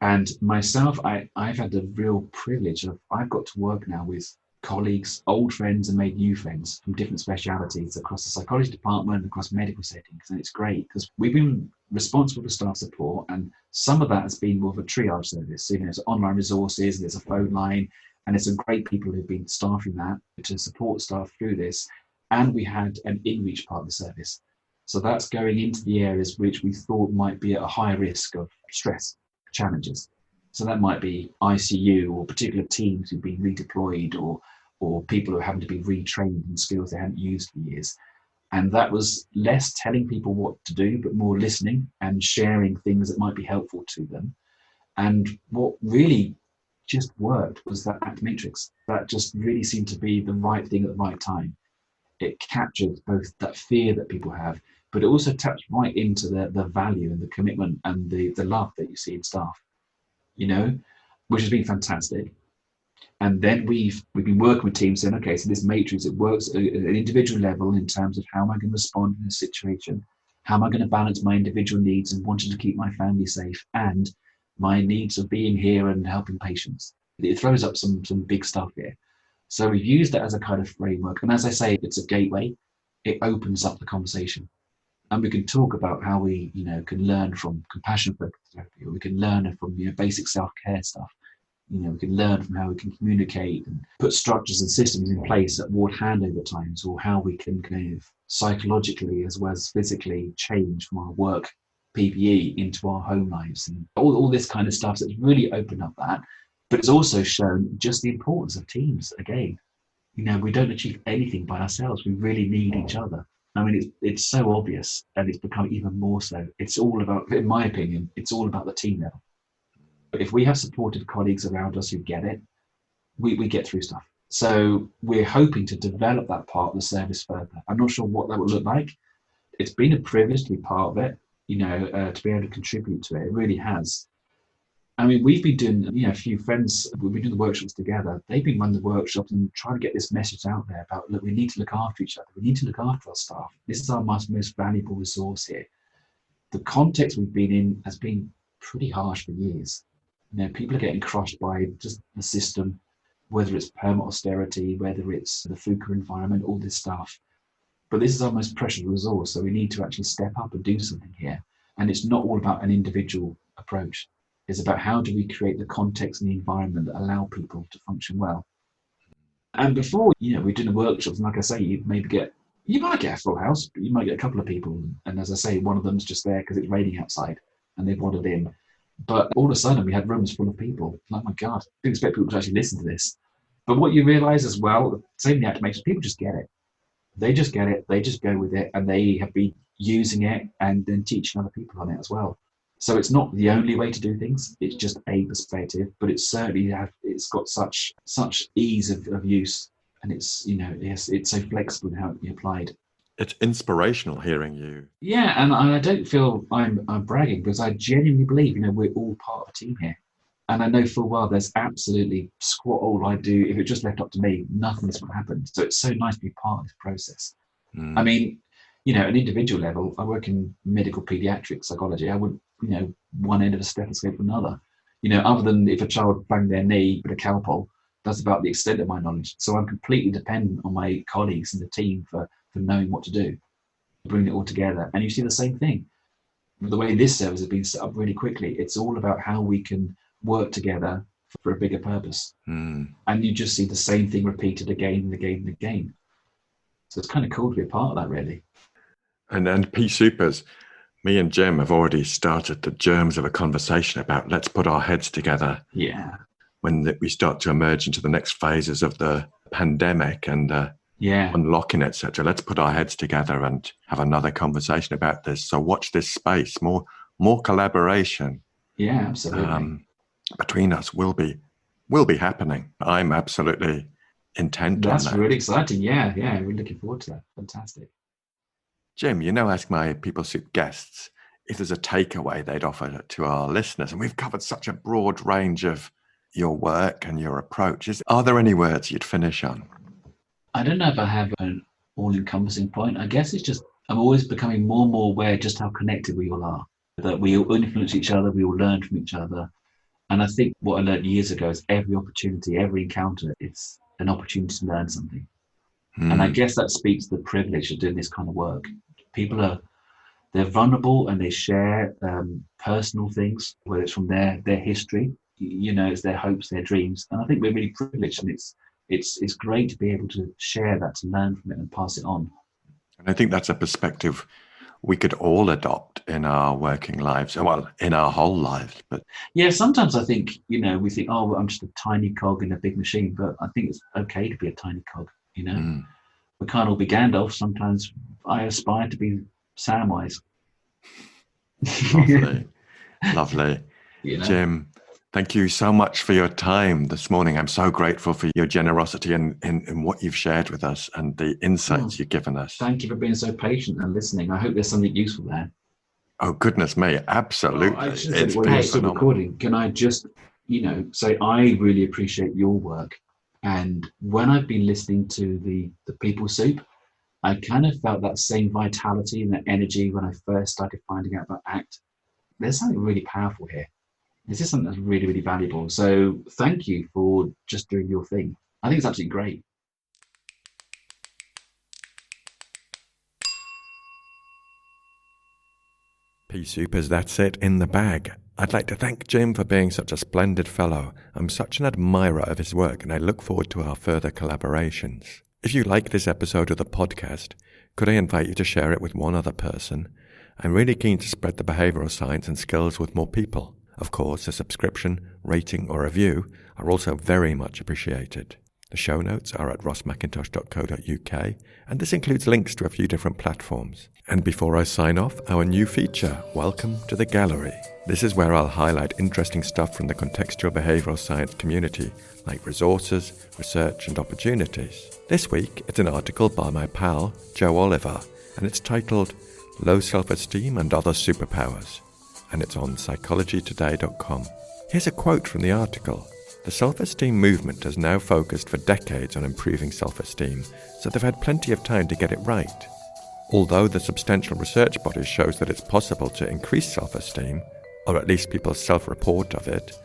Speaker 2: And myself, I've had the real privilege of, I've got to work now with colleagues, old friends, and made new friends from different specialities across the psychology department, across medical settings. And it's great because we've been responsible for staff support, and some of that has been more of a triage service. So, there's online resources, there's a phone line, and there's some great people who've been staffing that to support staff through this. And we had an in-reach part of the service. So that's going into the areas which we thought might be at a high risk of stress challenges. So that might be ICU or particular teams who've been redeployed, or people who are having to be retrained in skills they hadn't used for years. And that was less telling people what to do, but more listening and sharing things that might be helpful to them. And what really just worked was that ACT matrix. That just really seemed to be the right thing at the right time. It captured both that fear that people have, but it also tapped right into the value and the commitment and the love that you see in staff, which has been fantastic. And then we've been working with teams saying, okay, so this matrix, it works at an individual level in terms of how am I going to respond in this situation? How am I going to balance my individual needs and wanting to keep my family safe and my needs of being here and helping patients? It throws up some big stuff here. So we've used that as a kind of framework. And as I say, it's a gateway. It opens up the conversation. And we can talk about how we, can learn from compassion therapy, or we can learn from basic self-care stuff. We can learn from how we can communicate and put structures and systems in place at ward handover times, or how we can kind of psychologically as well as physically change from our work PPE into our home lives, and all this kind of stuff. So it's really opened up that, but it's also shown just the importance of teams again. We don't achieve anything by ourselves. We really need each other. I mean, it's so obvious, and it's become even more so. It's all about, in my opinion, it's all about the team level. But if we have supportive colleagues around us who get it, we get through stuff. So we're hoping to develop that part of the service further. I'm not sure what that would look like. It's been a privilege to be part of it, to be able to contribute to it. It really has. I mean, we've been doing, a few friends, we've been doing the workshops together. They've been running the workshops and trying to get this message out there about, look, we need to look after each other. We need to look after our staff. This is our most valuable resource here. The context we've been in has been pretty harsh for years. People are getting crushed by just the system, whether it's permanent austerity, whether it's the FUCA environment, all this stuff. But this is our most precious resource, so we need to actually step up and do something here. And it's not all about an individual approach. It's about how do we create the context and the environment that allow people to function well. And before, we're doing the workshops, and like I say, you might get a full house, but you might get a couple of people. And as I say, one of them's just there because it's raining outside and they've wandered in. But all of a sudden we had rooms full of people. Like, my God, I didn't expect people to actually listen to this. But what you realize as well, same in the activation, people just get it. They just get it, they just go with it, and they have been using it and then teaching other people on it as well. So it's not the only way to do things, it's just a perspective, but it's certainly it's got such ease of use, and it's it's so flexible in how it can be applied.
Speaker 1: It's inspirational hearing you.
Speaker 2: Yeah, and I don't feel I'm bragging, because I genuinely believe we're all part of a team here. And I know full well there's absolutely squat all I do. If it just left up to me, nothing's going to happen. So it's so nice to be part of this process. I mean, at an individual level, I work in medical paediatric psychology. I would, one end of a stethoscope to another. Other than if a child banged their knee with a Calpol, that's about the extent of my knowledge. So I'm completely dependent on my colleagues and the team for knowing what to do, bring it all together. And you see the same thing. The way this service has been set up really quickly, it's all about how we can work together for a bigger purpose. And you just see the same thing repeated again and again and again. So it's kind of cool to be a part of that, really.
Speaker 1: And P Supers, me and Jim have already started the germs of a conversation about let's put our heads together.
Speaker 2: Yeah.
Speaker 1: When we start to emerge into the next phases of the pandemic and unlocking, etc. Let's put our heads together and have another conversation about this. So watch this space, more collaboration.
Speaker 2: Yeah, absolutely.
Speaker 1: Between us will be happening. I'm absolutely intent on that.
Speaker 2: That's really exciting. Yeah, we're looking forward to that. Fantastic.
Speaker 1: Jim, ask my People Soup guests if there's a takeaway they'd offer to our listeners. And we've covered such a broad range of your work and your approaches. Are there any words you'd finish on?
Speaker 2: I don't know if I have an all-encompassing point. I guess it's just I'm always becoming more and more aware just how connected we all are, that we all influence each other, we all learn from each other. And I think what I learned years ago is every opportunity, every encounter, it's an opportunity to learn something. And I guess that speaks to the privilege of doing this kind of work. People they're vulnerable and they share personal things, whether it's from their history, it's their hopes, their dreams. And I think we're really privileged, and it's great to be able to share that, to learn from it and pass it on.
Speaker 1: And I think that's a perspective we could all adopt in our working lives, well, in our whole lives. But
Speaker 2: yeah, sometimes I think, we think, oh, well, I'm just a tiny cog in a big machine, but I think it's okay to be a tiny cog, We can't all be Gandalf. Sometimes I aspire to be Samwise.
Speaker 1: Lovely. Jim, thank you so much for your time this morning. I'm so grateful for your generosity in what you've shared with us and the insights you've given us.
Speaker 2: Thank you for being so patient and listening. I hope there's something useful there.
Speaker 1: Oh, goodness me. Absolutely.
Speaker 2: Well, it's been phenomenal. Recording. Can I just, say I really appreciate your work. And when I've been listening to the People Soup, I kind of felt that same vitality and that energy when I first started finding out about ACT. There's something really powerful here. This is something that's really, really valuable. So thank you for just doing your thing. I think it's absolutely great.
Speaker 1: P-Supers, that's it in the bag. I'd like to thank Jim for being such a splendid fellow. I'm such an admirer of his work, and I look forward to our further collaborations. If you like this episode of the podcast, could I invite you to share it with one other person? I'm really keen to spread the behavioural science and skills with more people. Of course, a subscription, rating or review are also very much appreciated. The show notes are at rossmcintosh.co.uk, and this includes links to a few different platforms. And before I sign off, our new feature, Welcome to the Gallery. This is where I'll highlight interesting stuff from the contextual behavioural science community, like resources, research and opportunities. This week, it's an article by my pal, Joe Oliver, and it's titled Low Self-Esteem and Other Superpowers, and it's on psychologytoday.com. Here's a quote from the article. The self-esteem movement has now focused for decades on improving self-esteem, so they've had plenty of time to get it right. Although the substantial research body shows that it's possible to increase self-esteem, or at least people's self-report of it,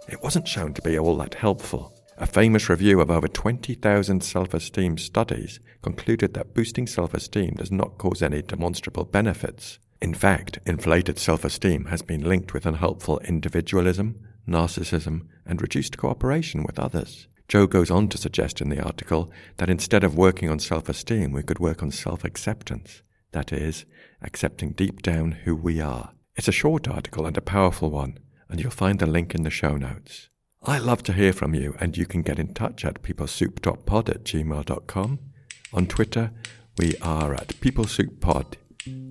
Speaker 1: it wasn't shown to be all that helpful. A famous review of over 20,000 self-esteem studies concluded that boosting self-esteem does not cause any demonstrable benefits. In fact, inflated self-esteem has been linked with unhelpful individualism, narcissism, and reduced cooperation with others. Joe goes on to suggest in the article that instead of working on self-esteem, we could work on self-acceptance. That is, accepting deep down who we are. It's a short article and a powerful one, and you'll find the link in the show notes. I love to hear from you, and you can get in touch at peoplesoupod@gmail.com. On Twitter, we are at peoplesoupod.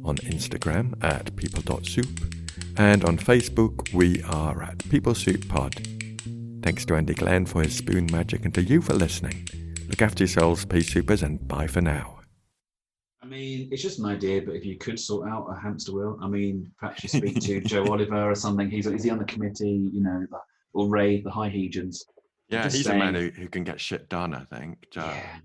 Speaker 1: On Instagram at people.soup. And on Facebook, we are at peoplesoupod. Thanks to Andy Glenn for his spoon magic and to you for listening. Look after yourselves, P-Supers, and bye for now.
Speaker 2: I mean, it's just an idea, but if you could sort out a hamster wheel, perhaps you speak to Joe Oliver or something. Is he on the committee, or Ray, the High Hegians?
Speaker 1: Yeah, he's a man who can get shit done, I think.
Speaker 2: Yeah.